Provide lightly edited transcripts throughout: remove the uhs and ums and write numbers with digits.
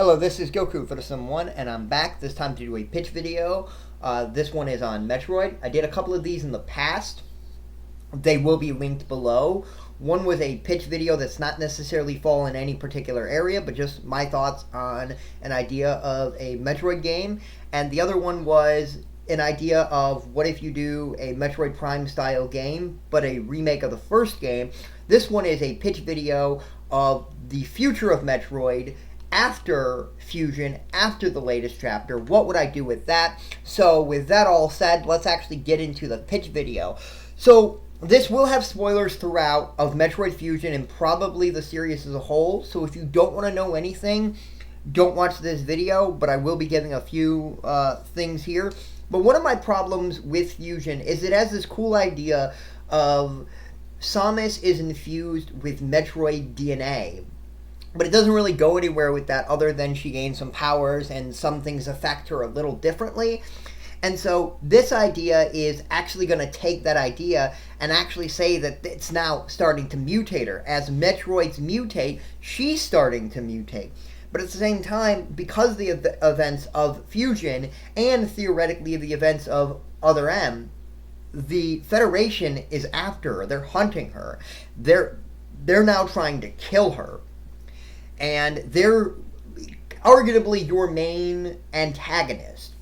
Hello, this is Goku for the Sim1, and I'm back this time to do a pitch video. This one is on Metroid. I did a couple of these in the past. They will be linked below. One was a pitch video that's not necessarily fall in any particular area, but just my thoughts on an idea of a Metroid game. And the other one was an idea of what if you do a Metroid Prime style game, but a remake of the first game. This one is a pitch video of the future of Metroid after Fusion, after the latest chapter. What would I do with that? So with that all said, let's actually get into the pitch video. So this will have spoilers throughout of Metroid Fusion and probably the series as a whole. So if you don't want to know anything, don't watch this video, but I will be giving a few things here. But one of my problems with Fusion is it has this cool idea of Samus is infused with Metroid DNA. But it doesn't really go anywhere with that other than she gains some powers and some things affect her a little differently. And so this idea is actually going to take that idea and actually say that it's now starting to mutate her. As Metroids mutate, she's starting to mutate. But at the same time, because the events of Fusion and theoretically the events of Other M, the Federation is after her. They're hunting her. They're now trying to kill her. And they're arguably your main antagonist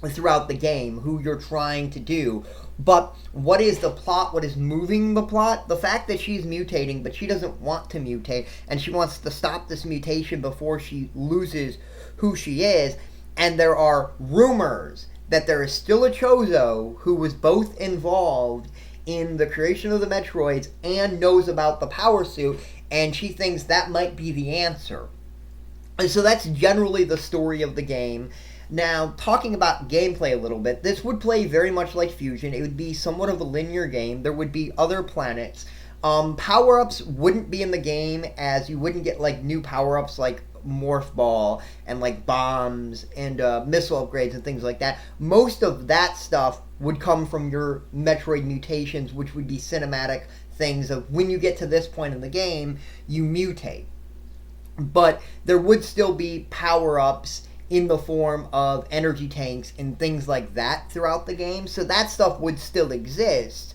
throughout the game, who you're trying to do. But what is the plot? What is moving the plot? The fact that she's mutating, but she doesn't want to mutate, and she wants to stop this mutation before she loses who she is. And there are rumors that there is still a Chozo who was both involved in the creation of the Metroids and knows about the power suit, and she thinks that might be the answer. And so that's generally the story of the game. Now, talking about gameplay a little bit, this would play very much like Fusion. It would be somewhat of a linear game. There would be other planets. Power-ups wouldn't be in the game, as you wouldn't get like new power-ups like Morph Ball and like bombs and missile upgrades and things like that. Most of that stuff would come from your Metroid mutations, which would be cinematic things of when you get to this point in the game, you mutate. But there would still be power-ups in the form of energy tanks and things like that throughout the game. So that stuff would still exist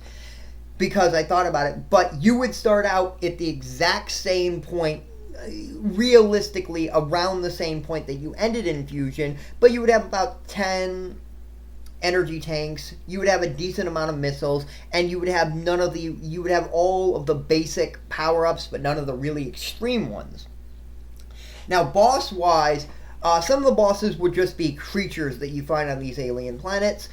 because I thought about it. But you would start out at the exact same point, realistically around the same point that you ended in Fusion, but you would have about 10 energy tanks, you would have a decent amount of missiles, and you would have you would have all of the basic power-ups, but none of the really extreme ones. Now, boss-wise, some of the bosses would just be creatures that you find on these alien planets.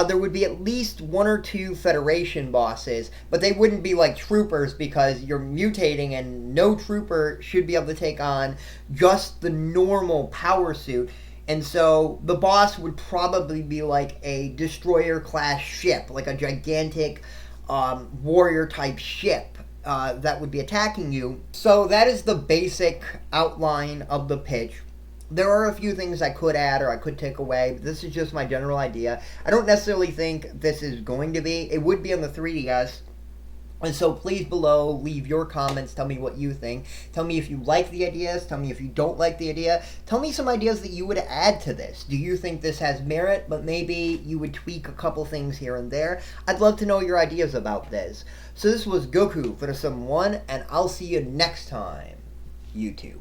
There would be at least one or two Federation bosses, but they wouldn't be like troopers because you're mutating and no trooper should be able to take on just the normal power suit. And so the boss would probably be like a destroyer-class ship, like a gigantic warrior-type ship that would be attacking you. So that is the basic outline of the pitch. There are a few things I could add or I could take away, but this is just my general idea. I don't necessarily think this is going to be. It would be on the 3DS. And so please below, leave your comments, tell me what you think. Tell me if you like the ideas, tell me if you don't like the idea. Tell me some ideas that you would add to this. Do you think this has merit, but maybe you would tweak a couple things here and there? I'd love to know your ideas about this. So this was Goku for the Sim1, and I'll see you next time, YouTube.